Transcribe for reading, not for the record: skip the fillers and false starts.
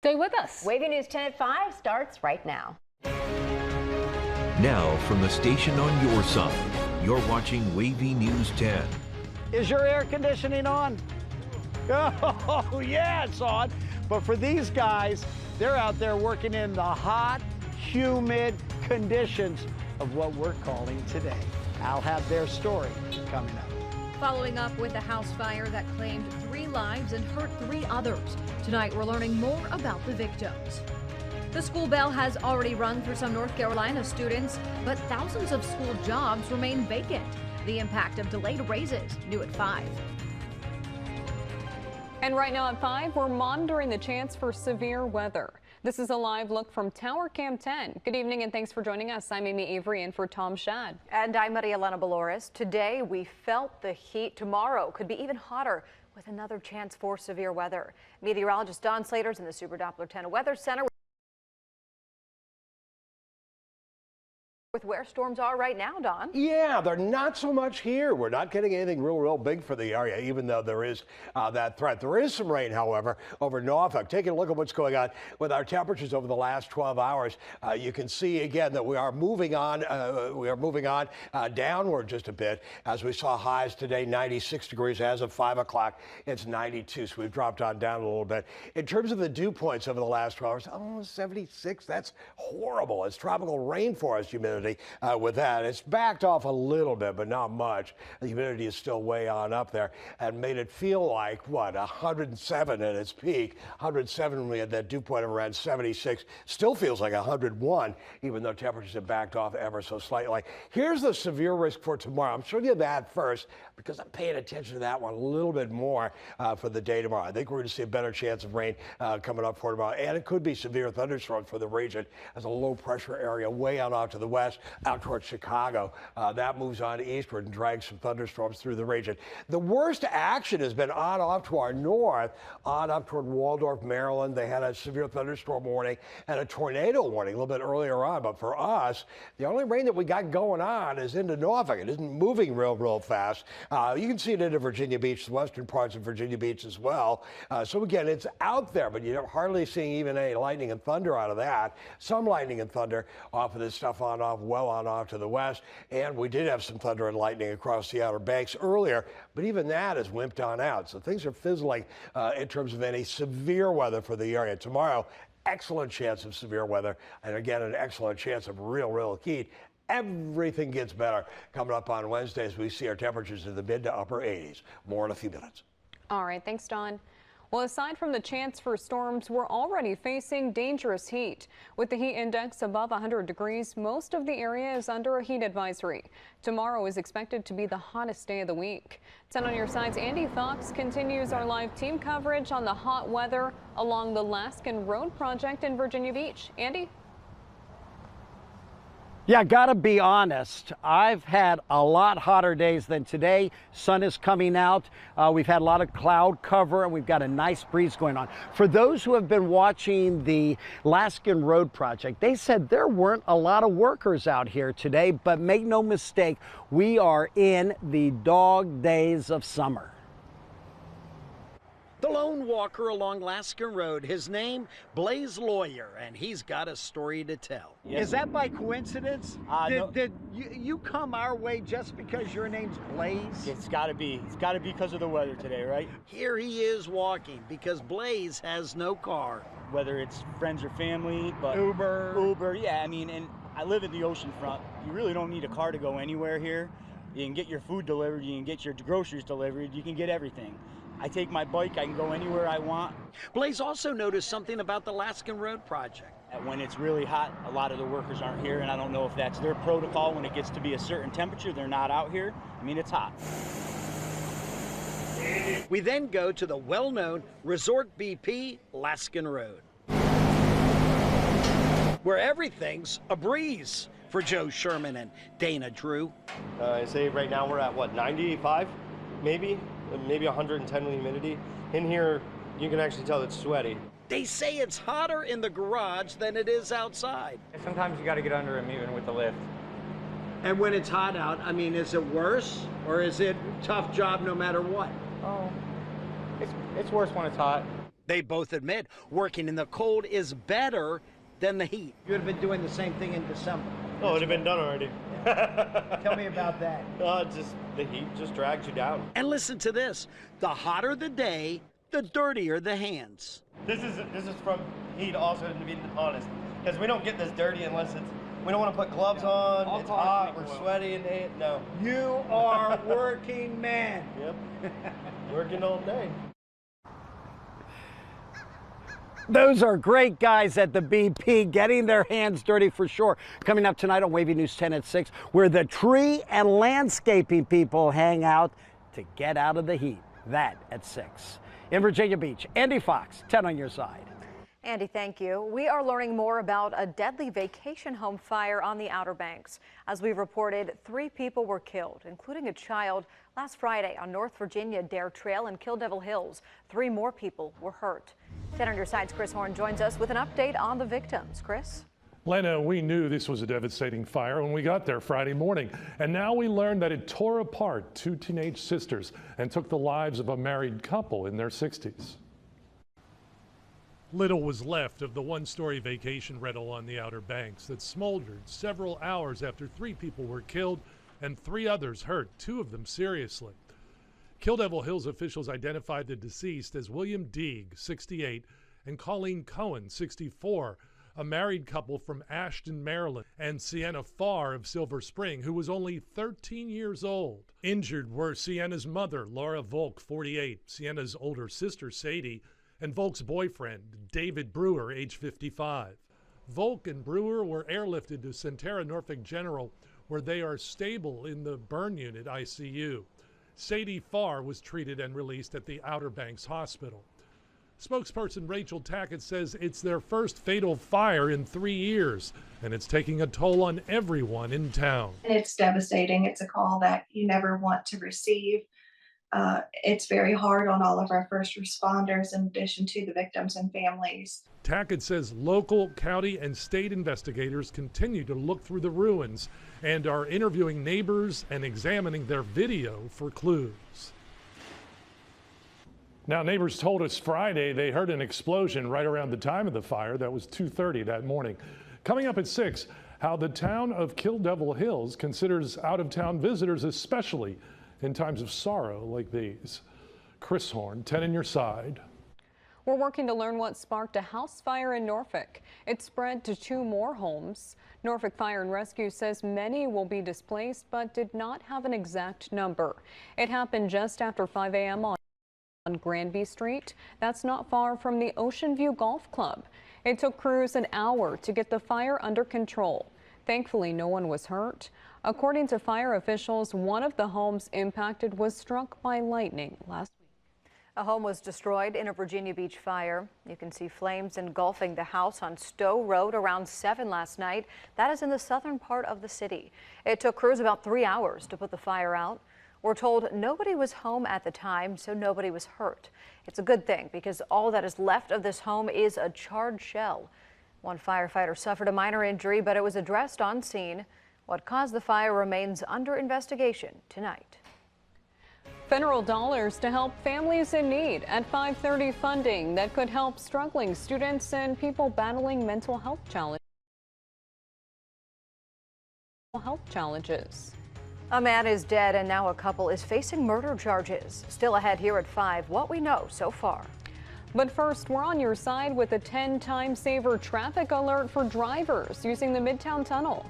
Stay with us. WAVY News 10 at 5 starts right now. Now from the station on your side, you're watching WAVY News 10. Is your air conditioning on? Oh, yeah, it's on. But for these guys, they're out there working in the hot, humid conditions of what we're calling today. I'll have their story coming up. Following up with the house fire that claimed 3 lives and hurt 3 others. Tonight, we're learning more about the victims. The school bell has already rung for some North Carolina students, but thousands of school jobs remain vacant. The impact of delayed raises, new at 5. And right now at 5, we're monitoring the chance for severe weather. This is a live look from Tower Cam 10. Good evening and thanks for joining us. I'm Amy Avery in for Tom Schaad. And I'm Marielena Balouris. Today we felt the heat. Tomorrow could be even hotter with another chance for severe weather. Meteorologist Don Slater is in the Super Doppler 10 Weather Center with where storms are right now, Don. Yeah, they're not so much here. We're not getting anything real big for the area, even though there is that threat. There is some rain, however, over Norfolk. Taking a look at what's going on with our temperatures over the last 12 hours. You can see again that we are moving on. Downward just a bit, as we saw highs today, 96 degrees. As of 5 o'clock, it's 92. So we've dropped on down a little bit. In terms of the dew points over the last 12 hours, 76. That's horrible. It's tropical rainforest humidity. With that, it's backed off a little bit, but not much. The humidity is still way on up there and made it feel like, what, 107 at its peak. 107 when we had that dew point of around 76. Still feels like 101, even though temperatures have backed off ever so slightly. Here's the severe risk for tomorrow. I'm showing you that first because I'm paying attention to that one a little bit more for the day tomorrow. I think we're going to see a better chance of rain coming up for tomorrow, and it could be severe thunderstorms for the region as a low pressure area way on off to the west, out towards Chicago. That moves on eastward and drags some thunderstorms through the region. The worst action has been on off to our north, on up toward Waldorf, Maryland. They had a severe thunderstorm warning and a tornado warning a little bit earlier on. But for us, the only rain that we got going on is into Norfolk. It isn't moving real fast. You can see it into Virginia Beach, the western parts of Virginia Beach as well. So again, it's out there, but you're hardly seeing even any lightning and thunder out of that. Some lightning and thunder off of this stuff on off, well on off to the west, and we did have some thunder and lightning across the Outer Banks earlier, but even that has wimped on out. So things are fizzling in terms of any severe weather for the area. Tomorrow, excellent chance of severe weather, and again, an excellent chance of real heat. Everything gets better coming up on Wednesday as we see our temperatures in the mid to upper 80s. More in a few minutes. All right, thanks, Don. Well, aside from the chance for storms, we're already facing dangerous heat. With the heat index above 100 degrees, most of the area is under a heat advisory. Tomorrow is expected to be the hottest day of the week. 10 on your side's Andy Fox continues our live team coverage on the hot weather along the Laskin Road project in Virginia Beach. Andy? Yeah, gotta be honest, I've had a lot hotter days than today. Sun is coming out. We've had a lot of cloud cover and we've got a nice breeze going on. For those who have been watching the Laskin Road project, they said there weren't a lot of workers out here today, but make no mistake, we are in the dog days of summer. The lone walker along Laskin Road, his name, Blaze Lawyer, and he's got a story to tell. Yes. Is that by coincidence? No. Did you come our way just because your name's Blaze? It's gotta be because of the weather today, right? Here he is walking because Blaze has no car. Whether it's friends or family, but Uber, yeah, I mean, and I live in the ocean front. You really don't need a car to go anywhere here. You can get your food delivered, you can get your groceries delivered, you can get everything. I take my bike, I can go anywhere I want. Blaze also noticed something about the Laskin Road project. When it's really hot, a lot of the workers aren't here, and I don't know if that's their protocol. When it gets to be a certain temperature, they're not out here. I mean, it's hot. We then go to the well-known Resort BP Laskin Road, where everything's a breeze for Joe Sherman and Dana Drew. I say right now we're at, what, 95, maybe 110 with humidity. In here, you can actually tell it's sweaty. They say it's hotter in the garage than it is outside. Sometimes you got to get under them even with the lift. And when it's hot out, I mean, is it worse or is it tough job no matter what? Oh, it's worse when it's hot. They both admit working in the cold is better than the heat. You would have been doing the same thing in December. Oh, it would have been done already. Tell me about that. Just the heat just drags you down. And listen to this. The hotter the day, the dirtier the hands. This is from heat also, to be honest, because we don't get this dirty unless we don't want to put gloves on. It's hot, we're sweaty, and no. You are a working man. Yep. Working all day. Those are great guys at the BP, getting their hands dirty for sure. Coming up tonight on WAVY News 10 at 6, where the tree and landscaping people hang out to get out of the heat. That at 6. In Virginia Beach, Andy Fox, 10 on your side. Andy, thank you. We are learning more about a deadly vacation home fire on the Outer Banks. As we reported, 3 people were killed, including a child, last Friday on North Virginia Dare Trail in Kill Devil Hills. 3 more people were hurt. 10 on your side's Chris Horn joins us with an update on the victims. Chris? Lena, we knew this was a devastating fire when we got there Friday morning, and now we learned that it tore apart 2 teenage sisters and took the lives of a married couple in their 60s. Little was left of the one-story vacation rental on the Outer Banks that smoldered several hours after 3 people were killed and 3 others hurt, 2 of them seriously. Kill Devil Hills officials identified the deceased as William Deeg, 68, and Colleen Cohen, 64, a married couple from Ashton, Maryland, and Sienna Farr of Silver Spring, who was only 13 years old. Injured were Sienna's mother, Laura Volk, 48, Sienna's older sister, Sadie, and Volk's boyfriend, David Brewer, age 55. Volk and Brewer were airlifted to Centera Norfolk General, where they are stable in the burn unit ICU. Sadie Farr was treated and released at the Outer Banks Hospital. Spokesperson Rachel Tackett says it's their first fatal fire in 3 years, and it's taking a toll on everyone in town. It's devastating. It's a call that you never want to receive. It's very hard on all of our first responders, in addition to the victims and families. Tackett says local, county, and state investigators continue to look through the ruins and are interviewing neighbors and examining their video for clues. Now, neighbors told us Friday they heard an explosion right around the time of the fire. That was 2:30 that morning. Coming up at 6, how the town of Kill Devil Hills considers out-of-town visitors, especially in times of sorrow like these. Chris Horn, 10 on your side. We're working to learn what sparked a house fire in Norfolk. It spread to 2 more homes. Norfolk Fire and Rescue says many will be displaced, but did not have an exact number. It happened just after 5 a.m. on Granby Street. That's not far from the Ocean View Golf Club. It took crews an hour to get the fire under control. Thankfully, no one was hurt. According to fire officials, one of the homes impacted was struck by lightning last week. A home was destroyed in a Virginia Beach fire. You can see flames engulfing the house on Stowe Road around 7 last night. That is in the southern part of the city. It took crews about 3 hours to put the fire out. We're told nobody was home at the time, so nobody was hurt. It's a good thing because all that is left of this home is a charred shell. One firefighter suffered a minor injury, but it was addressed on scene. What caused the fire remains under investigation tonight. Federal dollars to help families in need at 5:30 funding that could help struggling students and people battling mental health challenges. A man is dead and now a couple is facing murder charges. Still ahead here at 5, what we know so far. But first, we're on your side with a 10-time saver traffic alert for drivers using the Midtown Tunnel.